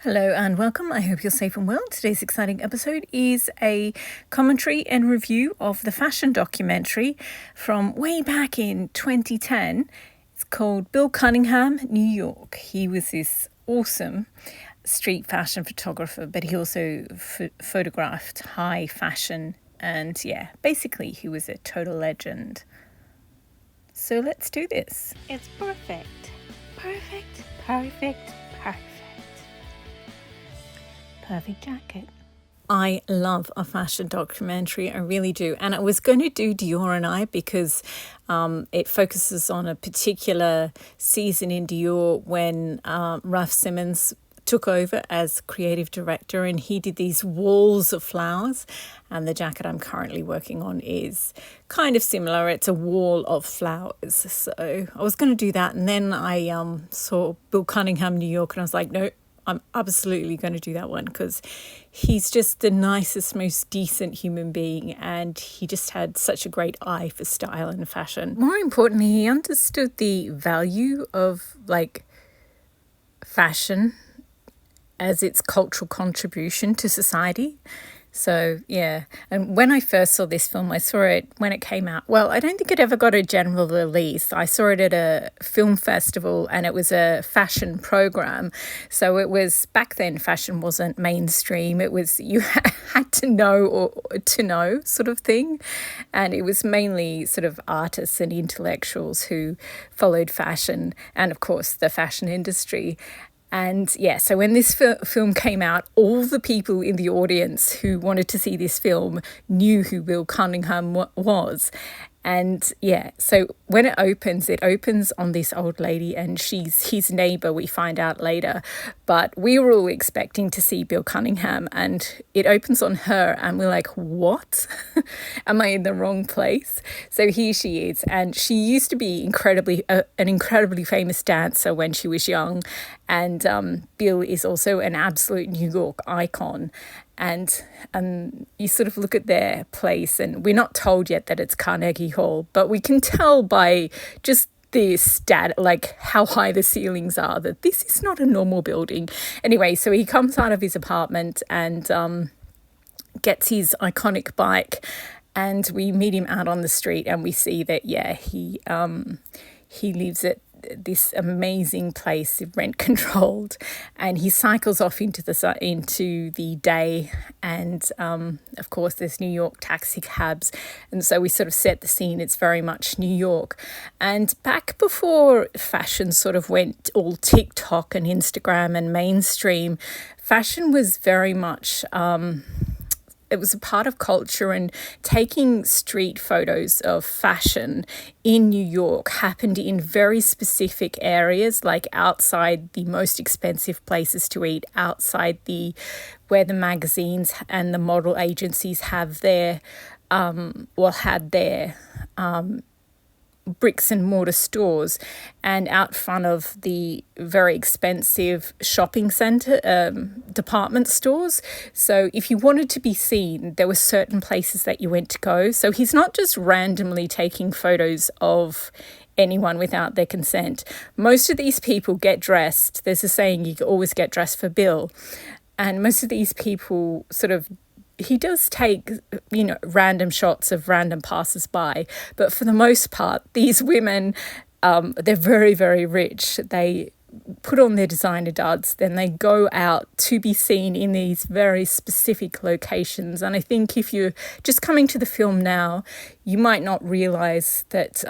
Hello and welcome. I hope you're safe and well. Today's exciting episode is a commentary and review of the fashion documentary from way back in 2010. It's called Bill Cunningham, New York. He was this awesome street fashion photographer, but he also photographed high fashion, and basically he was a total legend. So let's do this. It's perfect. Perfect, perfect, perfect. Perfect jacket. I love a fashion documentary, I really do. And I was going to do Dior and I because it focuses on a particular season in Dior when Ralph Simmons took over as creative director, and he did these walls of flowers, and the jacket I'm currently working on is kind of similar. It's a wall of flowers. So I was going to do that, and then I saw Bill Cunningham, New York, and I was like, no, I'm absolutely going to do that one because he's just the nicest, most decent human being, and he just had such a great eye for style and fashion. More importantly, he understood the value of fashion as its cultural contribution to society. So, yeah. And when I first saw this film, I saw it when it came out. Well, I don't think it ever got a general release. I saw it at a film festival, and it was a fashion program. So it was, back then, fashion wasn't mainstream. It was, you had to know or to know sort of thing. And it was mainly sort of artists and intellectuals who followed fashion and, of course, the fashion industry. And so when this film came out, all the people in the audience who wanted to see this film knew who Bill Cunningham was. And so when it opens on this old lady, and she's his neighbour, we find out later. But we were all expecting to see Bill Cunningham, and it opens on her, and we're like, what? Am I in the wrong place? So here she is, and she used to be an incredibly famous dancer when she was young. And Bill is also an absolute New York icon. And you sort of look at their place, and we're not told yet that it's Carnegie Hall, but we can tell by just the how high the ceilings are, that this is not a normal building. Anyway, so he comes out of his apartment and gets his iconic bike, and we meet him out on the street, and we see that he lives at this amazing place, rent controlled, and he cycles off into the day, and of course there's New York taxi cabs, and so we sort of set the scene. It's very much New York. And back before fashion sort of went all TikTok and Instagram and mainstream, fashion was very much it was a part of culture, and taking street photos of fashion in New York happened in very specific areas, like outside the most expensive places to eat, outside where the magazines and the model agencies have their had their bricks and mortar stores, and out front of the very expensive shopping centre department stores. So if you wanted to be seen, there were certain places that you went to go. So he's not just randomly taking photos of anyone without their consent. Most of these people get dressed. There's a saying, you can always get dressed for Bill. And most of these people he does take, random shots of random passers-by, but for the most part, these women, they're very, very rich. They put on their designer duds, then they go out to be seen in these very specific locations. And I think if you're just coming to the film now, you might not realise that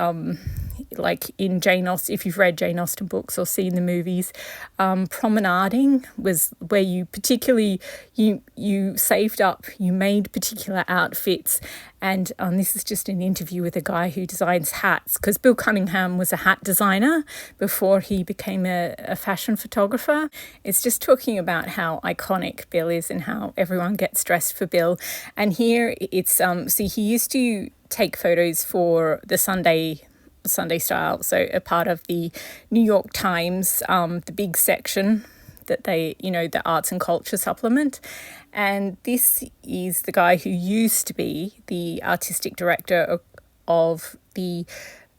like in Jane Austen, if you've read Jane Austen books or seen the movies, promenading was where you particularly, you saved up, you made particular outfits. And this is just an interview with a guy who designs hats, because Bill Cunningham was a hat designer before he became a fashion photographer. It's just talking about how iconic Bill is and how everyone gets dressed for Bill. And here it's, he used to take photos for the Sunday Style, so a part of the New York Times, the big section that they, the arts and culture supplement. And this is the guy who used to be the artistic director of the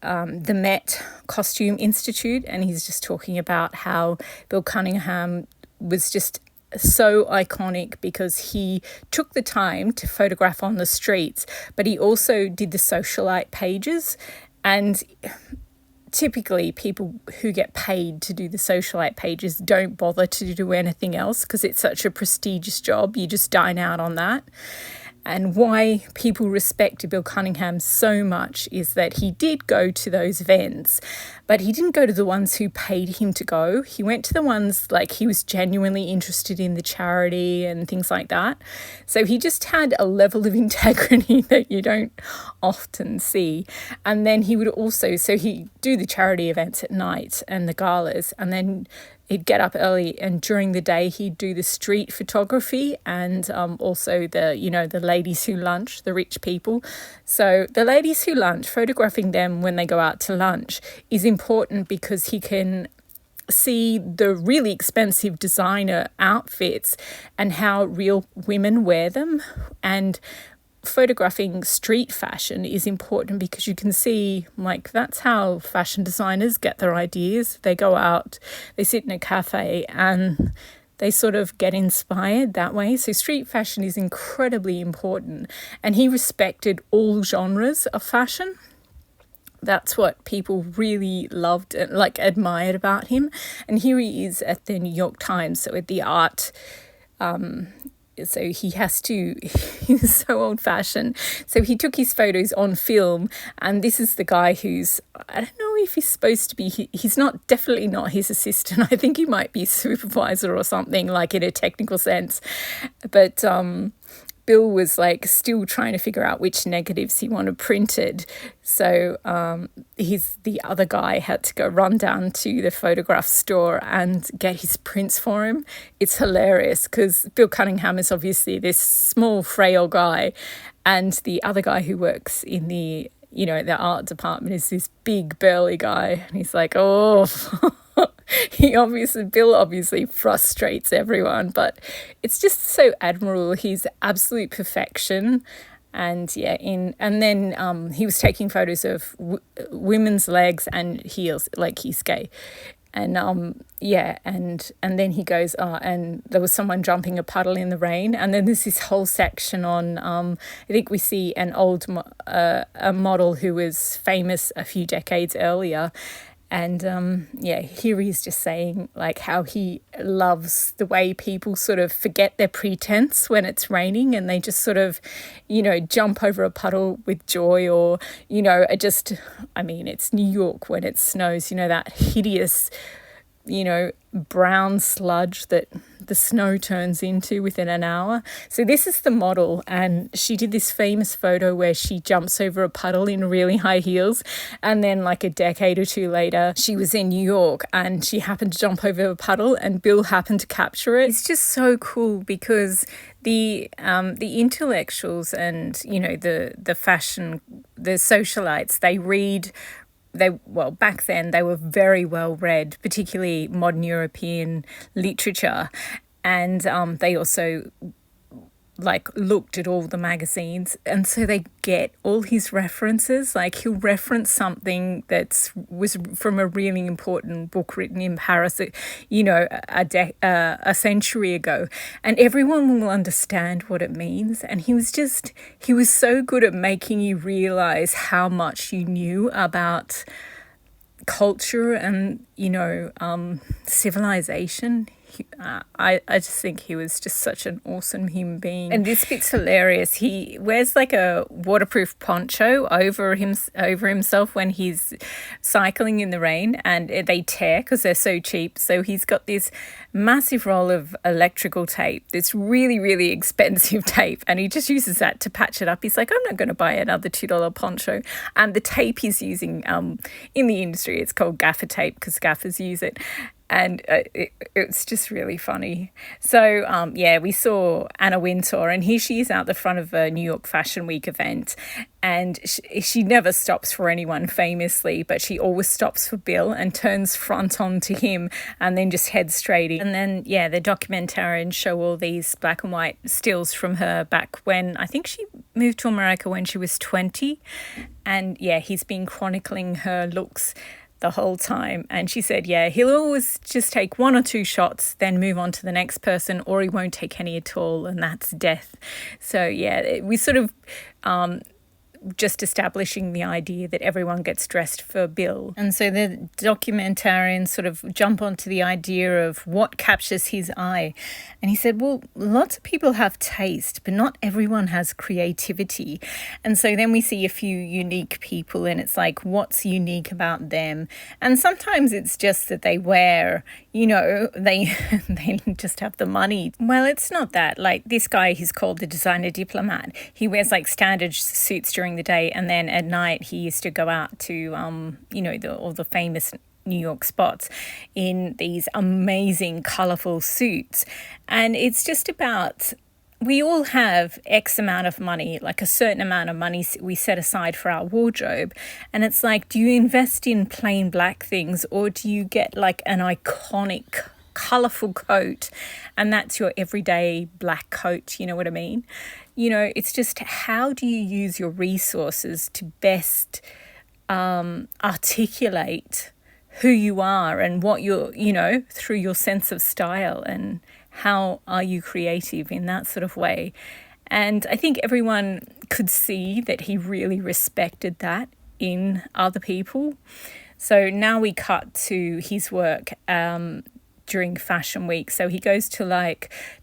Met Costume Institute, and he's just talking about how Bill Cunningham was just so iconic because he took the time to photograph on the streets, but he also did the socialite pages. And typically people who get paid to do the socialite pages don't bother to do anything else because it's such a prestigious job. You just dine out on that. And why people respect Bill Cunningham so much is that he did go to those events, but he didn't go to the ones who paid him to go. He went to the ones like he was genuinely interested in the charity and things like that. So he just had a level of integrity that you don't often see. And then he would also, so he'd do the charity events at night and the galas, and then he'd get up early, and during the day he'd do the street photography and also the ladies who lunch, the rich people. So the ladies who lunch, photographing them when they go out to lunch is important because he can see the really expensive designer outfits and how real women wear them. And photographing street fashion is important because you can see, like, that's how fashion designers get their ideas. They go out, they sit in a cafe, and they sort of get inspired that way. So street fashion is incredibly important, and he respected all genres of fashion. That's what people really loved and admired about him. And here he is at the New York Times, so at the art. So he's so old fashioned. So he took his photos on film, and this is the guy who's, I don't know if he's supposed to be, he's definitely not his assistant. I think he might be supervisor or something, like in a technical sense. But Bill was still trying to figure out which negatives he wanted printed. So the other guy had to go run down to the photograph store and get his prints for him. It's hilarious because Bill Cunningham is obviously this small, frail guy, and the other guy who works in the art department is this big, burly guy. And he's like, oh... Bill obviously frustrates everyone, but it's just so admirable. He's absolute perfection. And then he was taking photos of women's legs and heels, like he's gay. And and then he goes, and there was someone jumping a puddle in the rain. And then there's this whole section on, I think we see an old a model who was famous a few decades earlier. And here he's just saying how he loves the way people sort of forget their pretense when it's raining, and they just sort of, jump over a puddle with joy, or, it's New York when it snows, that hideous, brown sludge that the snow turns into within an hour. So this is the model, and she did this famous photo where she jumps over a puddle in really high heels, and then a decade or two later she was in New York and she happened to jump over a puddle and Bill happened to capture it. It's just so cool because the intellectuals and the fashion, the socialites, back then they were very well read, particularly modern European literature, and they also looked at all the magazines, and so they get all his references. He'll reference something was from a really important book written in Paris, a century ago, and everyone will understand what it means. And he was so good at making you realize how much you knew about culture and civilization. I just think he was just such an awesome human being. And this bit's hilarious. He wears a waterproof poncho over himself when he's cycling in the rain, and they tear because they're so cheap. So he's got this massive roll of electrical tape, this really, really expensive tape, and he just uses that to patch it up. He's like, I'm not going to buy another $2 poncho. And the tape he's using, in the industry, it's called gaffer tape because gaffers use it. And it's just really funny. So, we saw Anna Wintour, and here she is out the front of a New York Fashion Week event. And she never stops for anyone famously, but she always stops for Bill and turns front on to him and then just heads straight in. And then, the documentarians show all these black and white stills from her back when, I think she moved to America when she was 20. And, he's been chronicling her looks the whole time. And she said, yeah, he'll always just take one or two shots, then move on to the next person, or he won't take any at all, and that's death. So yeah, we sort of just establishing the idea that everyone gets dressed for Bill. And so the documentarians sort of jump onto the idea of what captures his eye. And he said, well, lots of people have taste, but not everyone has creativity. And so then we see a few unique people, and it's like, what's unique about them? And sometimes it's just that they wear, they just have the money. Well, it's not that. Like this guy, he's called the designer diplomat. He wears like standard suits during the day, and then at night he used to go out to all the famous New York spots in these amazing colourful suits. And it's just about, we all have X amount of money, like a certain amount of money we set aside for our wardrobe. And it's like, do you invest in plain black things, or do you get like an iconic colourful coat, and that's your everyday black coat? You know what I mean? It's just, how do you use your resources to best articulate who you are and what you're, through your sense of style, and how are you creative in that sort of way. And I think everyone could see that he really respected that in other people. So now we cut to his work during Fashion Week. So he goes to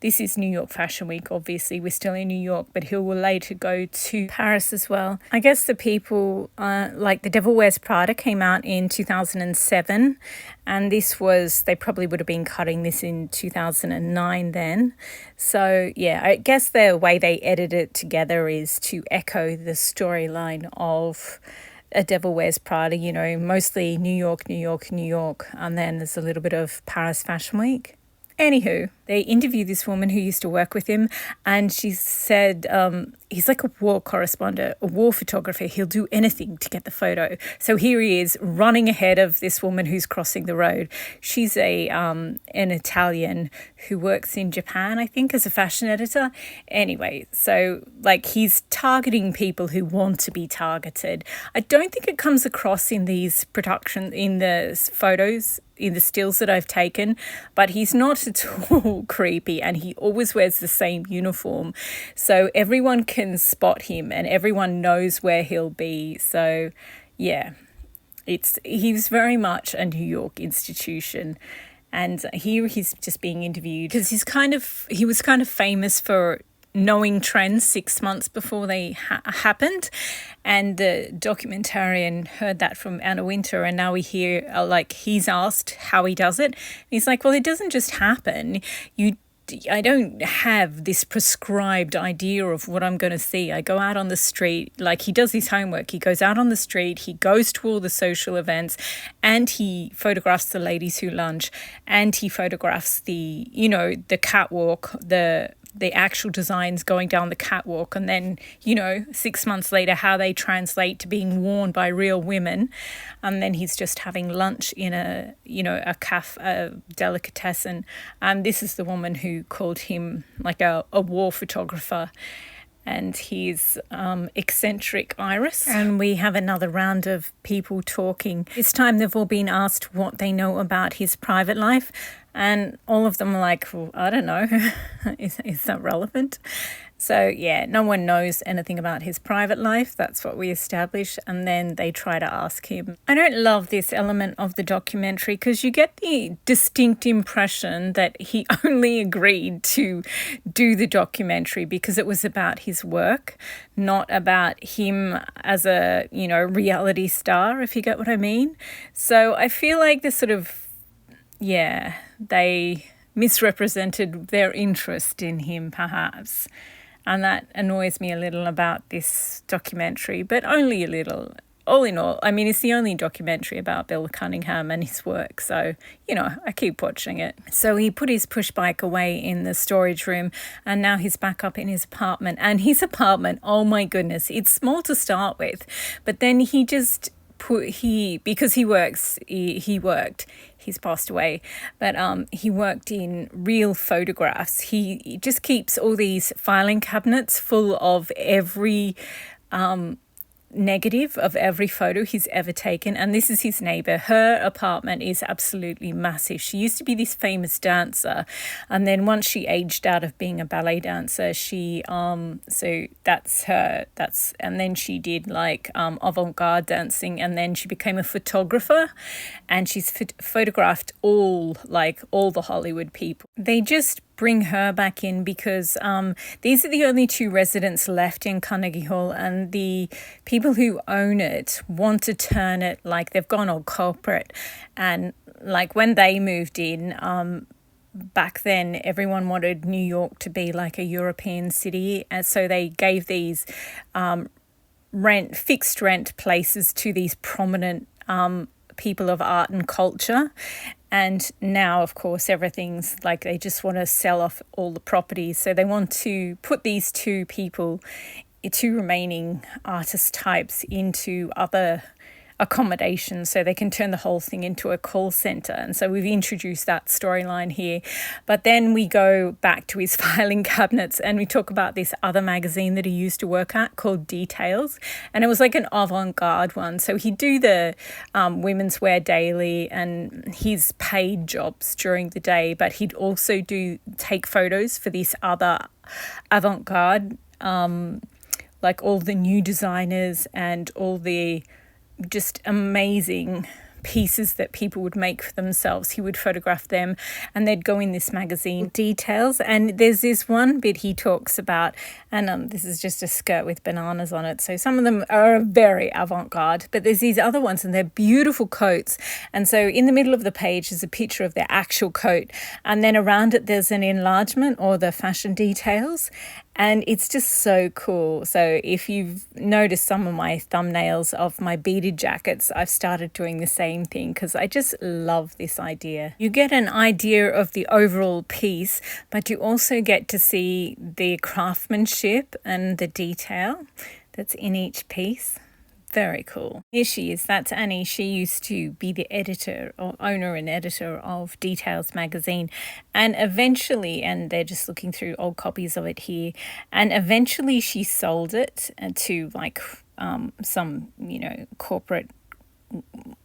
this is New York Fashion Week, obviously. We're still in New York, but he will later go to Paris as well. I guess the people, like The Devil Wears Prada came out in 2007. And they probably would have been cutting this in 2009 then. So yeah, I guess the way they edit it together is to echo the storyline of A Devil Wears Prada, mostly New York, New York, New York, and then there's a little bit of Paris Fashion Week. Anywho, they interviewed this woman who used to work with him, and she said he's like a war correspondent, a war photographer. He'll do anything to get the photo. So here he is running ahead of this woman who's crossing the road. She's an Italian who works in Japan, I think, as a fashion editor. Anyway, so he's targeting people who want to be targeted. I don't think it comes across in these in the photos, in the stills that I've taken, but he's not at all creepy, and he always wears the same uniform. So everyone can spot him and everyone knows where he'll be. So yeah, he's very much a New York institution. And here he's just being interviewed because he was kind of famous for knowing trends 6 months before they happened. And the documentarian heard that from Anna Wintour, and now we hear he's asked how he does it. And he's like, well, it doesn't just happen. I don't have this prescribed idea of what I'm going to see. I go out on the street, he does his homework. He goes out on the street, he goes to all the social events, and he photographs the ladies who lunch, and he photographs the catwalk, the actual designs going down the catwalk, and then 6 months later how they translate to being worn by real women. And then he's just having lunch in a delicatessen, and this is the woman who called him a war photographer, and his eccentric iris. And we have another round of people talking. This time they've all been asked what they know about his private life, and all of them are like, well, I don't know. Is that relevant? So yeah, no one knows anything about his private life. That's what we establish. And then they try to ask him. I don't love this element of the documentary because you get the distinct impression that he only agreed to do the documentary because it was about his work, not about him as a, reality star, if you get what I mean. So I feel like this sort of, they misrepresented their interest in him, perhaps. And that annoys me a little about this documentary, but only a little. All in all, I mean, it's the only documentary about Bill Cunningham and his work. So, I keep watching it. So he put his push bike away in the storage room, and now he's back up in his apartment. And his apartment, oh my goodness, it's small to start with. But then he just because he worked, he's passed away, but he worked in real photographs. He just keeps all these filing cabinets full of every negative of every photo he's ever taken, and this is his neighbor. Her apartment is absolutely massive. She used to be this famous dancer, and then once she aged out of being a ballet dancer, she so and then she did like avant-garde dancing, and then she became a photographer, and she's photographed all the Hollywood people. They just bring her back in because these are the only two residents left in Carnegie Hall, and the people who own it want to turn it like they've gone all corporate. And like when they moved in, back then everyone wanted New York to be like a European city, and so they gave these fixed rent places to these prominent people of art and culture. And now, of course, everything's like they just want to sell off all the properties. So they want to put these two remaining artist types into other accommodation so they can turn the whole thing into a call center. And so we've introduced that storyline here. But then we go back to his filing cabinets and we talk about this other magazine that he used to work at called Details. And it was like an avant-garde one. So he'd do the Women's Wear Daily and his paid jobs during the day, but he'd also take photos for this other avant-garde, like all the new designers and all the just amazing pieces that people would make for themselves. He would photograph them and they'd go in this magazine, Details. And there's this one bit he talks about, and this is just a skirt with bananas on it. So some of them are very avant-garde, but there's these other ones and they're beautiful coats. And so in the middle of the page is a picture of their actual coat. And then around it, there's an enlargement or the fashion details. And it's just so cool. So if you've noticed some of my thumbnails of my beaded jackets, I've started doing the same thing because I just love this idea. You get an idea of the overall piece, but you also get to see the craftsmanship and the detail that's in each piece. Very cool. Here she is. That's Annie. She used to be the editor or owner and editor of Details magazine. And eventually, and they're just looking through old copies of it here, and eventually she sold it to like some, corporate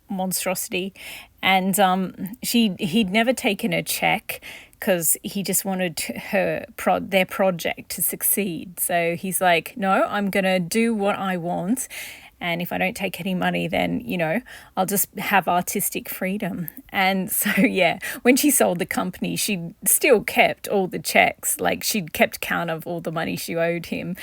monstrosity. And he'd never taken a check because he just wanted their project to succeed. So he's like, no, I'm going to do what I want. And if I don't take any money, then, I'll just have artistic freedom. And so, yeah, when she sold the company, she still kept all the checks. Like she'd kept count of all the money she owed him.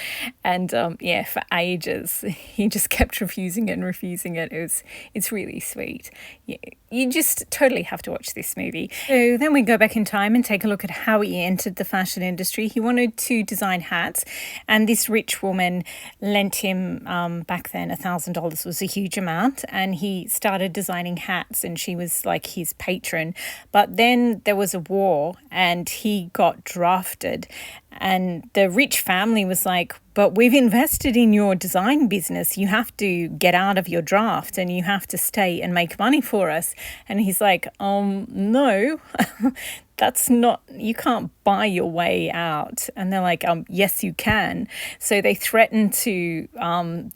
And for ages, he just kept refusing it and refusing it. It's really sweet. Yeah, you just totally have to watch this movie. So then we go back in time and take a look at how he entered the fashion industry. He wanted to design hats, and this rich woman lent him back then $1,000 was a huge amount, and he started designing hats, and she was like his patron. But then there was a war and he got drafted, and the rich family was like, but we've invested in your design business. You have to get out of your draft and you have to stay and make money for us. And he's like, no, that's not, you can't buy your way out. And they're like, yes, you can. So they threatened to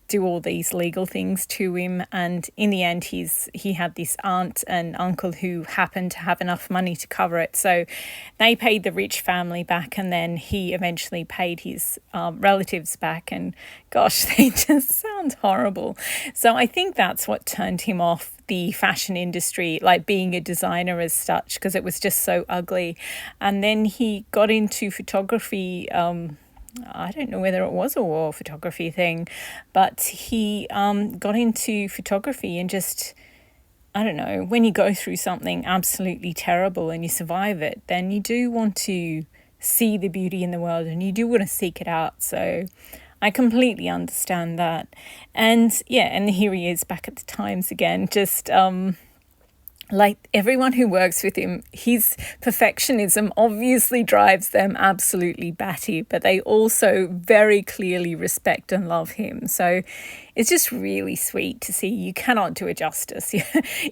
do all these legal things to him. And in the end, he had this aunt and uncle who happened to have enough money to cover it. So they paid the rich family back, and then he eventually paid his relatives back. And gosh, they just sound horrible. So I think that's what turned him off the fashion industry, like being a designer as such, because it was just so ugly. And then he got into photography. I don't know whether it was a war photography thing, but he got into photography and just, I don't know, when you go through something absolutely terrible and you survive it, then you do want to see the beauty in the world and you do want to seek it out. So I completely understand that. And yeah, and here he is back at the Times again, just like everyone who works with him, his perfectionism obviously drives them absolutely batty, but they also very clearly respect and love him. So It's just really sweet to see. You cannot do it justice.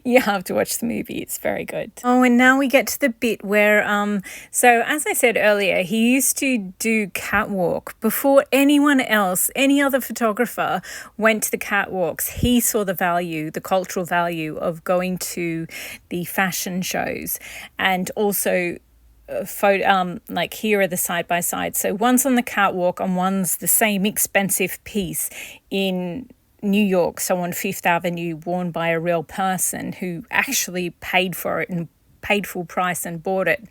You have to watch the movie. It's very good. Oh, and now we get to the bit where, so as I said earlier, he used to do catwalk before anyone else, any other photographer went to the catwalks. He saw the value, the cultural value of going to the fashion shows, and also like here are the side by side. So one's on the catwalk and one's the same expensive piece in New York, so on Fifth Avenue, worn by a real person who actually paid for it and paid full price and bought it.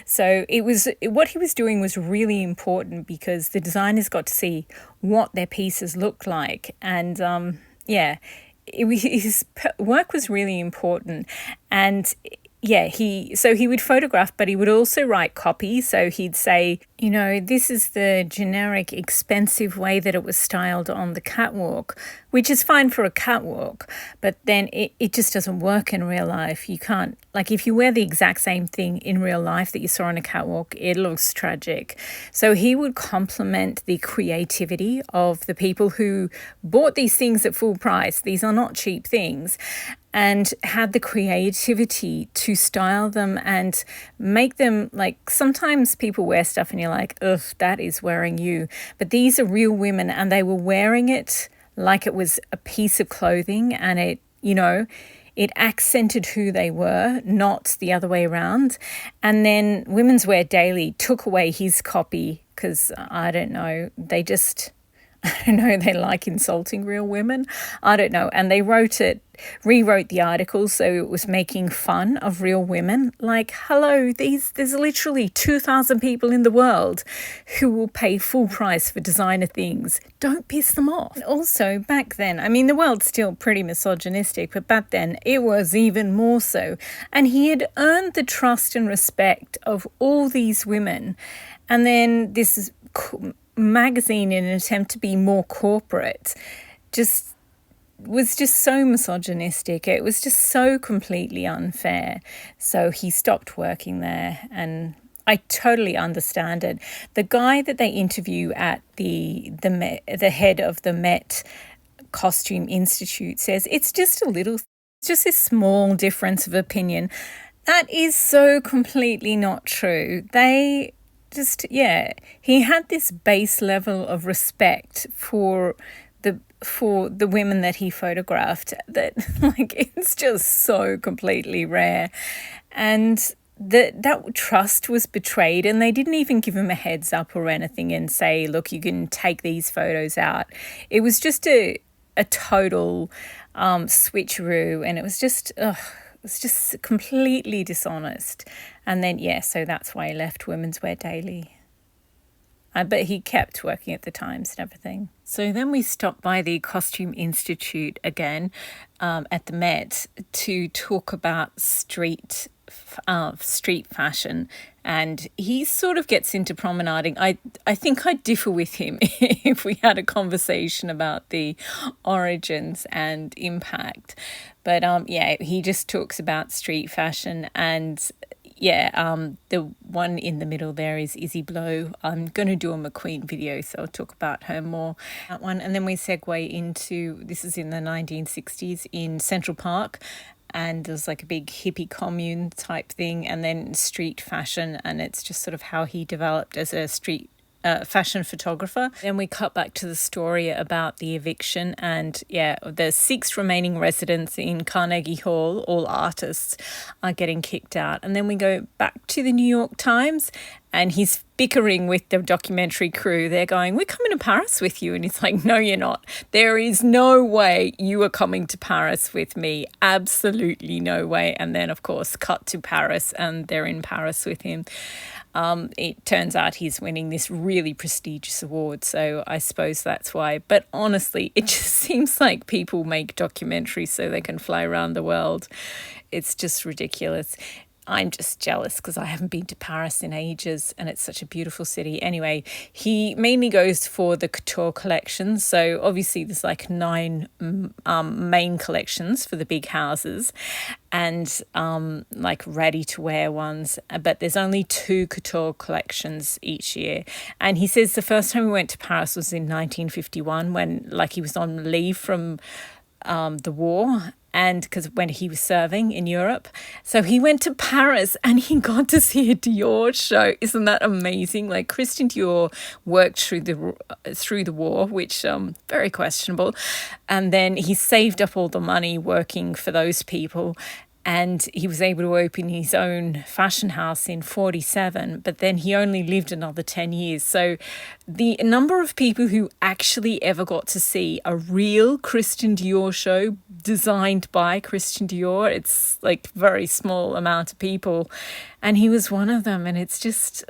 So what he was doing was really important because the designers got to see what their pieces looked like. And his work was really important. And he would photograph, but he would also write copy. So he'd say, this is the generic expensive way that it was styled on the catwalk, which is fine for a catwalk, but then it just doesn't work in real life. You can't, like if you wear the exact same thing in real life that you saw on a catwalk, it looks tragic. So he would compliment the creativity of the people who bought these things at full price. These are not cheap things. And had the creativity to style them and make them, like, sometimes people wear stuff and you're like, ugh, that is wearing you. But these are real women and they were wearing it like it was a piece of clothing, and it accented who they were, not the other way around. And then Women's Wear Daily took away his copy because, I don't know, they like insulting real women. I don't know. And they rewrote the article so it was making fun of real women. Like, hello, there's literally 2,000 people in the world who will pay full price for designer things. Don't piss them off. And also, back then, I mean, the world's still pretty misogynistic, but back then it was even more so. And he had earned the trust and respect of all these women. And then this magazine, in an attempt to be more corporate, was just so misogynistic. It was just so completely unfair. So he stopped working there, and I totally understand it. The guy that they interview at the head of the Met Costume Institute says it's just a small difference of opinion. That is so completely not true. He had this base level of respect for the women that he photographed that, like, it's just so completely rare. And that trust was betrayed, and they didn't even give him a heads up or anything and say, look, you can take these photos out. It was just a total switcheroo, and it was just completely dishonest. And then, so that's why he left Women's Wear Daily. But he kept working at the Times and everything. So then we stopped by the Costume Institute again at the Met to talk about street fashion, and he sort of gets into promenading. I think I'd differ with him if we had a conversation about the origins and impact. But he just talks about street fashion, and the one in the middle there is Izzy Blow. I'm going to do a McQueen video, so I'll talk about her more. That one. And then we segue into, this is in the 1960s in Central Park, and there's like a big hippie commune type thing, and then street fashion, and it's just sort of how he developed as a street fashion photographer. Then we cut back to the story about the eviction, and the 6 remaining residents in Carnegie Hall, all artists, are getting kicked out. And then we go back to the New York Times, and he's bickering with the documentary crew. They're going, we're coming to Paris with you. And he's like, no, you're not. There is no way you are coming to Paris with me. Absolutely no way. And then, of course, cut to Paris, and they're in Paris with him. It turns out he's winning this really prestigious award, so I suppose that's why. But honestly, it just seems like people make documentaries so they can fly around the world. It's just ridiculous. I'm just jealous because I haven't been to Paris in ages and it's such a beautiful city. Anyway, he mainly goes for the couture collections. So obviously there's like 9 main collections for the big houses and like ready to wear ones. But there's only 2 couture collections each year. And he says the first time we went to Paris was in 1951 when like he was on leave from the war, and because when he was serving in Europe. So he went to Paris and he got to see a Dior show. Isn't that amazing? Like Christian Dior worked through the war, which very questionable. And then he saved up all the money working for those people. And he was able to open his own fashion house in 47, but then he only lived another 10 years. So the number of people who actually ever got to see a real Christian Dior show designed by Christian Dior, it's like very small amount of people. And he was one of them. And it's just,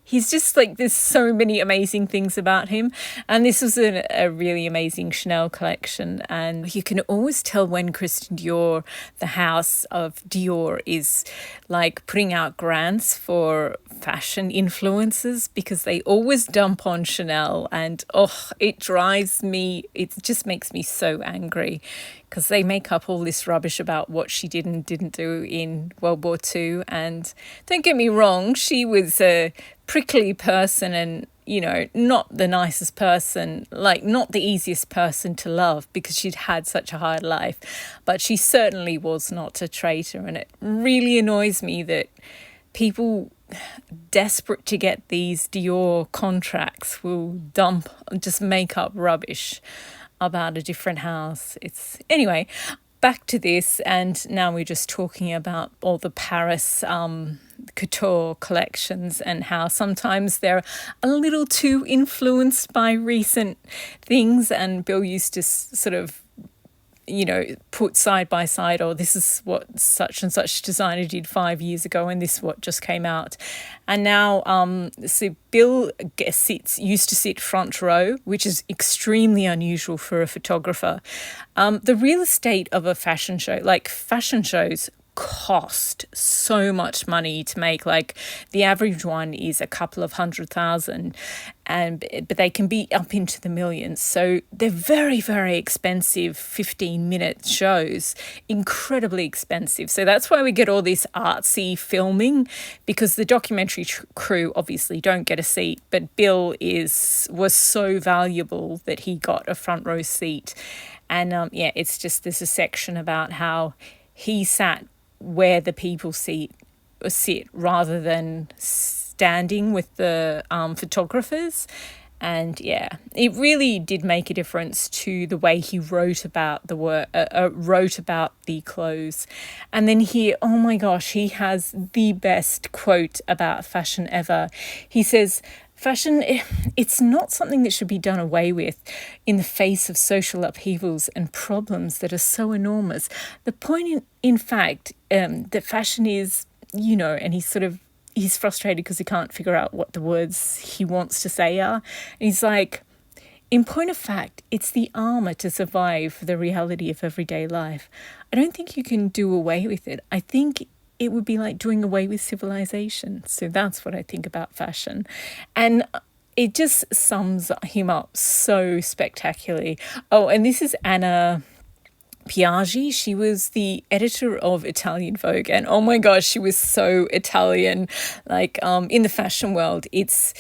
he's just like, there's so many amazing things about him. And this was a really amazing Chanel collection. And you can always tell when Christian Dior, the house of Dior, is like putting out grants for fashion influencers because they always dump on Chanel. And it just makes me so angry because they make up all this rubbish about what she did and didn't do in World War II. And don't get me wrong, she was a prickly person and, you know, not the nicest person, like not the easiest person to love because she'd had such a hard life. But she certainly was not a traitor. And it really annoys me that people desperate to get these Dior contracts will just make up rubbish about a different house. Anyway, back to this, and now we're just talking about all the Paris couture collections and how sometimes they're a little too influenced by recent things. And Bill used to sort of, you know, put side by side, this is what such and such designer did 5 years ago and this what just came out. And now so Bill used to sit front row, which is extremely unusual for a photographer. The real estate of a fashion show, like fashion shows, cost so much money to make. Like the average one is a couple of 100,000, but they can be up into the millions. So they're very, very expensive 15-minute shows, incredibly expensive. So that's why we get all this artsy filming, because the documentary crew obviously don't get a seat, but Bill was so valuable that he got a front row seat. And it's just, there's a section about how he sat where the people sit rather than standing with the photographers. And it really did make a difference to the way he wrote about the work, wrote about the clothes. And then here, oh my gosh, he has the best quote about fashion ever. He says, "Fashion, it's not something that should be done away with in the face of social upheavals and problems that are so enormous. The point, in fact, that fashion is, you know," and he's frustrated because he can't figure out what the words he wants to say are. And he's like, "In point of fact, it's the armour to survive the reality of everyday life. I don't think you can do away with it. I think it would be like doing away with civilization." So that's what I think about fashion. And it just sums him up so spectacularly. Oh, and this is Anna Piaggi. She was the editor of Italian Vogue, and oh my gosh, she was so Italian. Like in the fashion world, it's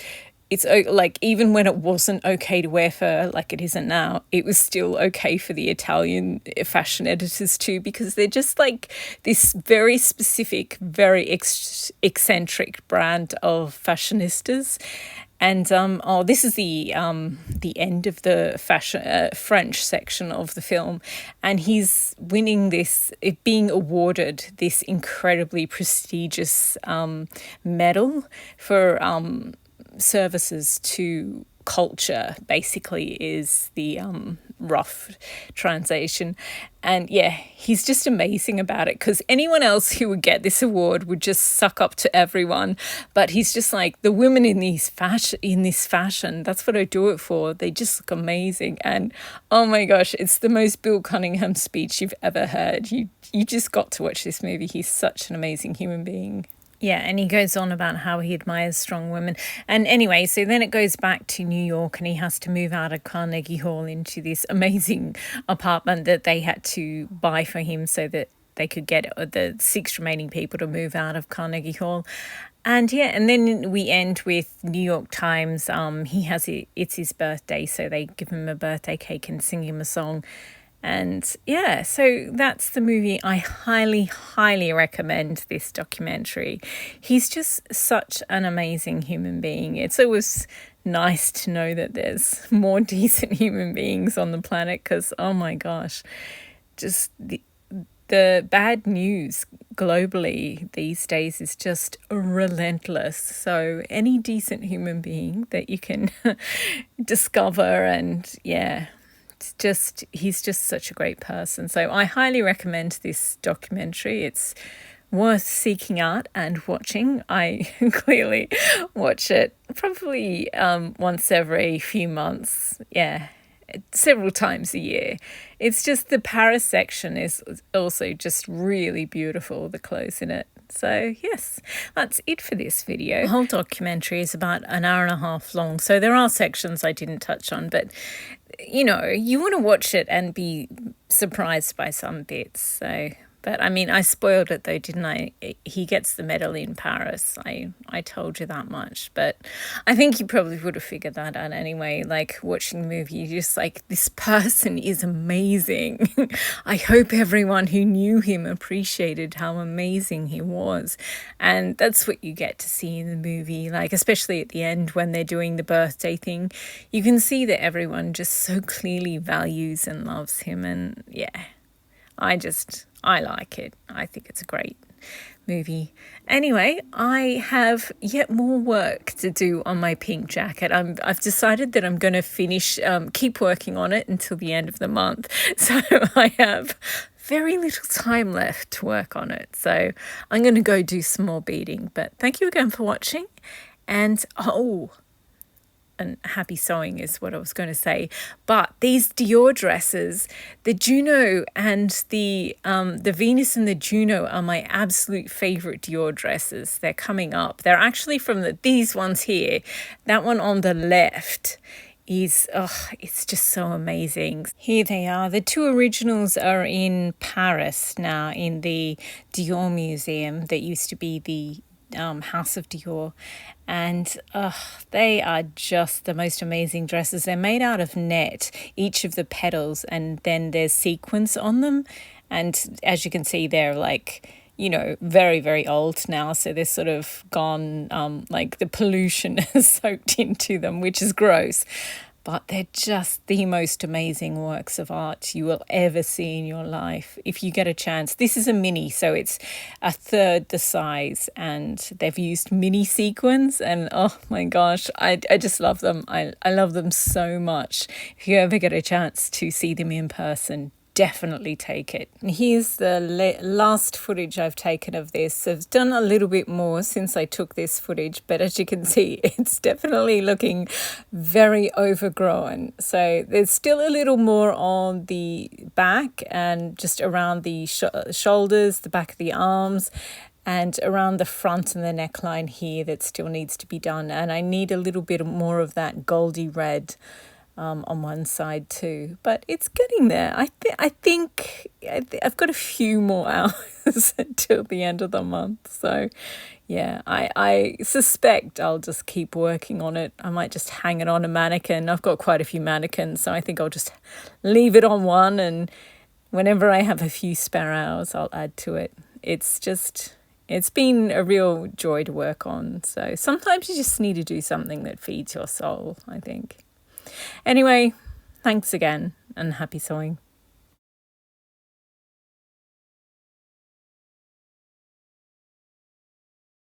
like, even when it wasn't okay to wear fur like it isn't now, it was still okay for the Italian fashion editors too, because they're just like this very specific, very eccentric brand of fashionistas. And this is the end of the fashion French section of the film, and he's being awarded this incredibly prestigious medal for services to culture basically is the rough translation. And yeah, he's just amazing about it, because anyone else who would get this award would just suck up to everyone, but he's just like, the women in this fashion, that's what I do it for. They just look amazing. And oh my gosh, it's the most Bill Cunningham speech you've ever heard. You just got to watch this movie. He's such an amazing human being. Yeah, and he goes on about how he admires strong women. And anyway, so then it goes back to New York, and he has to move out of Carnegie Hall into this amazing apartment that they had to buy for him so that they could get the 6 remaining people to move out of Carnegie Hall. And yeah, and then we end with New York Times. It's his birthday, so they give him a birthday cake and sing him a song. And yeah, so that's the movie. I highly, highly recommend this documentary. He's just such an amazing human being. It's always nice to know that there's more decent human beings on the planet, because, oh my gosh, just the bad news globally these days is just relentless. So any decent human being that you can discover, and yeah, he's just such a great person. So I highly recommend this documentary. It's worth seeking out and watching. I clearly watch it probably once every few months. Yeah, several times a year. It's just the Paris section is also just really beautiful, the clothes in it. So yes, that's it for this video. The whole documentary is about an hour and a half long, so there are sections I didn't touch on, but you know, you want to watch it and be surprised by some bits. So, but I mean, I spoiled it though, didn't I? He gets the medal in Paris. I told you that much, but I think you probably would have figured that out anyway. Like watching the movie, you're just like, this person is amazing. I hope everyone who knew him appreciated how amazing he was. And that's what you get to see in the movie. Like, especially at the end when they're doing the birthday thing, you can see that everyone just so clearly values and loves him. And yeah, I like it. I think it's a great movie. Anyway, I have yet more work to do on my pink jacket. I've decided that I'm going to keep working on it until the end of the month. So I have very little time left to work on it. So I'm going to go do some more beading. But thank you again for watching. And and happy sewing is what I was going to say. But these Dior dresses, the Juno and the Venus and the Juno are my absolute favorite Dior dresses. They're coming up. They're actually from these ones here. That one on the left is, it's just so amazing. Here they are. The 2 originals are in Paris now, in the Dior Museum that used to be the House of Dior, and they are just the most amazing dresses. They're made out of net, each of the petals, and then there's sequins on them, and as you can see, they're like, you know, very, very old now, so they're sort of gone, like the pollution has soaked into them, which is gross. But they're just the most amazing works of art you will ever see in your life. If you get a chance, this is a mini, so it's a third the size, and they've used mini sequins, and oh my gosh, I just love them. I love them so much. If you ever get a chance to see them in person, definitely take it. And here's the last footage I've taken of this. I've done a little bit more since I took this footage, but as you can see, it's definitely looking very overgrown. So there's still a little more on the back and just around the shoulders, the back of the arms, and around the front and the neckline here that still needs to be done. And I need a little bit more of that goldy red on one side too, but it's getting there. I think I've got a few more hours until the end of the month, so yeah, I suspect I'll just keep working on it. I might just hang it on a mannequin. I've got quite a few mannequins, so I think I'll just leave it on one, and whenever I have a few spare hours, I'll add to it. It's been a real joy to work on, so sometimes you just need to do something that feeds your soul, I think. Anyway, thanks again, and happy sewing.